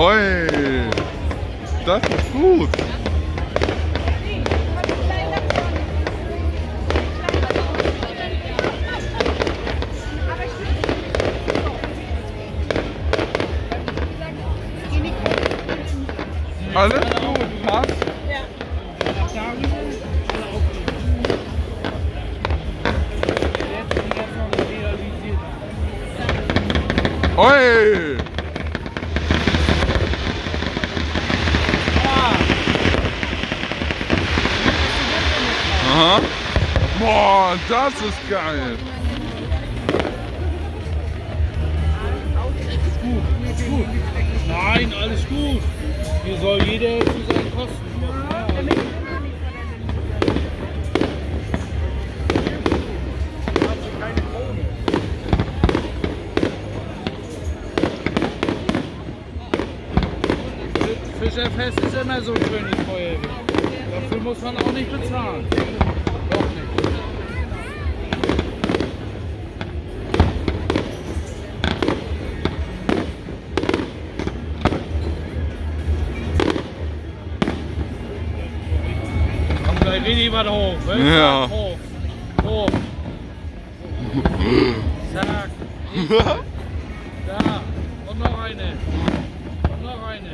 Oi, das ist gut. Alles gut, passt? Ja. Oi! Aha. Boah, das ist geil. Gut. Nein, alles gut. Hier soll jeder zu seinen Kosten kommen. Fischerfest ist immer so ein schönes Feuerwerk. Dafür muss man auch nicht bezahlen. Doch nicht. Kommt gleich richtig was hoch. Ja. Hoch. Hoch. Zack. Da. Und noch eine. Und noch eine.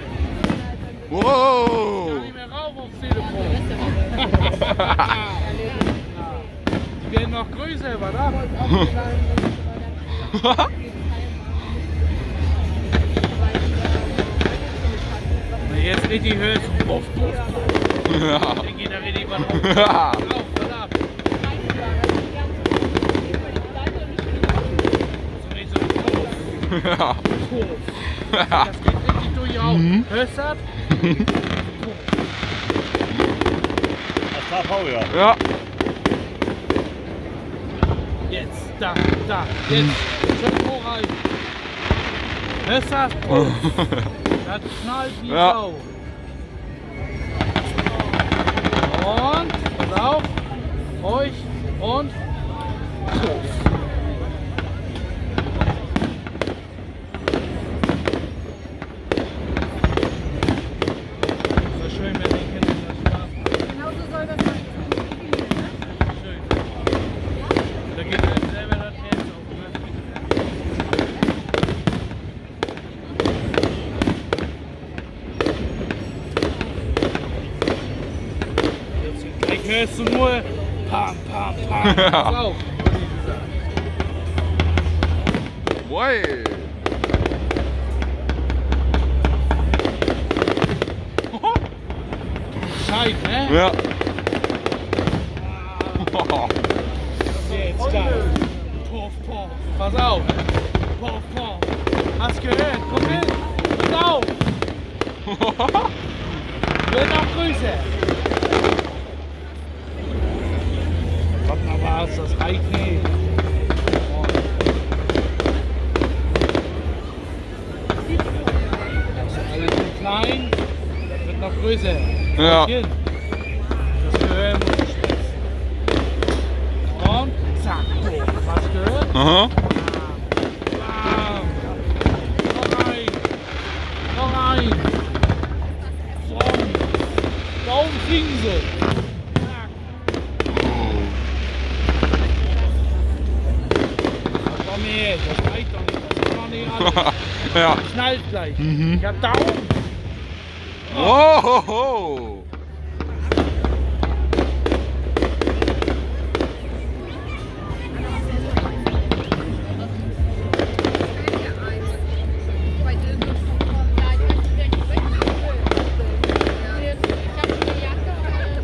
Wow! Gar nicht mehr rauf aufs Telefon. Die werden noch größer, oder? Wenn ich jetzt richtig hörst, puff, puff, puff. Ja. Dann geht da richtig was hoch. Ja. Auf, was ab. So nicht so puff, Ja. puff. Das geht richtig durchaus. Hörst du das? Das KV, ja. Ja. Jetzt, da, jetzt. Schön hochhalten. Hörst du das? Puff. Das knallt wie Ja. Sau. Und, pass auf, ruhig und puff. So schön, wenn die Kinder das Spaß machen. Genauso soll das sein. Schön. Da geht einem selber das Herz auf. Jetzt gleich hörst du nur Pam, Pam, Pam. Ja. Pass auf. Oi! Scheit, ne? Ja. Jetzt da. Puff, puff. Pass auf. Puff, puff. Hast gehört? Komm hin. Pass auf. Wird noch größer. Kommt noch was, das reicht nicht. Das ist alles zu klein. Das wird noch größer. Ja. Hin. Das Gehör muss spitz. Und zack. Puff. Hast gehört? Aha. Bam. Noch ein. Noch ein. Warum fliegen sie? Zack. Komm her, das reicht doch nicht. Das kann doch nicht alles. Ja. Knallt gleich. Mhm. Ich hab Daumen. Wow!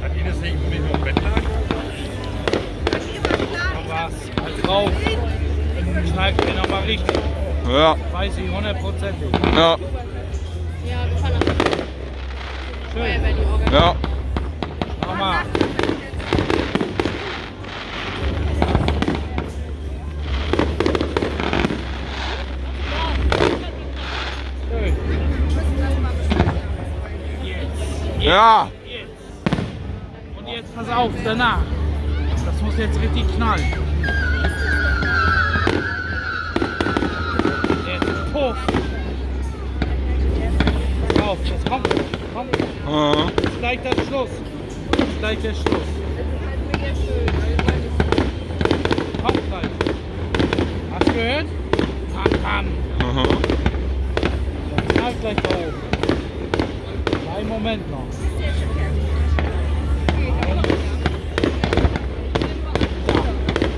Hat die das nicht mit dem Bett lag? Noch was. Halt drauf. Schneidet mir nochmal richtig. Ja. Weiß ich 100%ig. Ja. Ja, wir fahren nach Schön. Feuerwehr, die organisieren. Ja. Nochmal. Schön. Jetzt. Ja. Jetzt. Und jetzt pass auf, danach. Das muss jetzt richtig knallen. Jetzt puff. gleich der Schluss. Das ist gleich der Schluss. Das ist halt mega schön. Kommt gleich. Hast du gehört? Pam, pam. Aha. Das knallt gleich drauf. Einen Moment noch.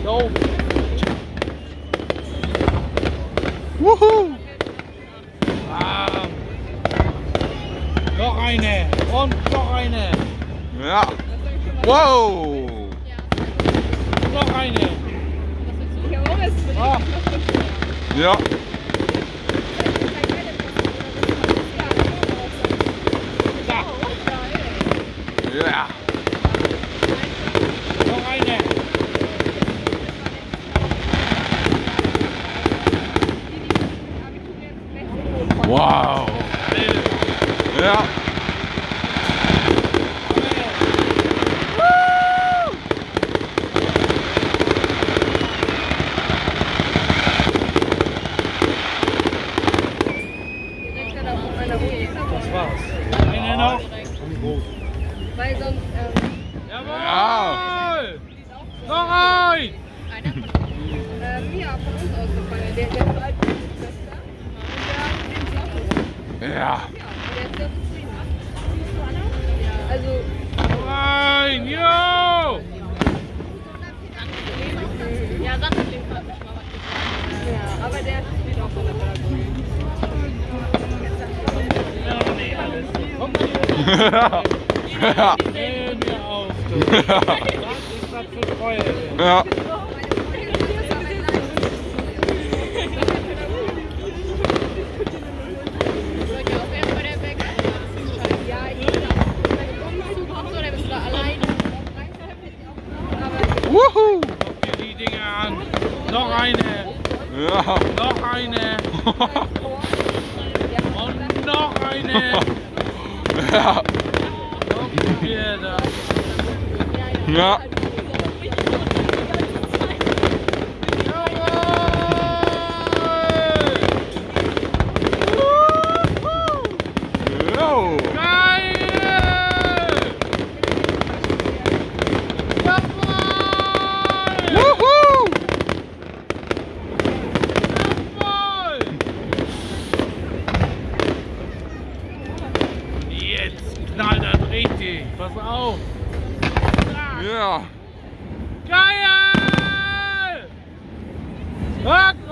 So. Wuhu! Bam. Noch eine. Und noch eine. Ja. Wow! Noch eine. Ah. Ja. Da. Ja. Noch eine. Wow! Ja. Das war's. Eine noch. Weil sonst, Jawohl! Ja. Noch ein! ja, von uns ausgefallen. Der ist alt Schwester. Und der Ja. der ist sehr zufrieden. Also, Ein! Jo! ja, sag mit dem Vater schon mal was gesagt. Ja, aber der steht auch von der Pädagogik. Ja, nee, alles. Komm mal Ja. Ja. Hör mir auf, du. Was ist das für Feuerwehr? Ja. Wuhu! Guck dir die Dinge an. Noch eine. Ja. Noch eine. Und noch eine. Ja. Guck dir das. Ja. Jo. Geil! Jawohl! Wuhu! Jawohl! Jetzt knallt das richtig. Pass auf. Ja. Geil! Hack!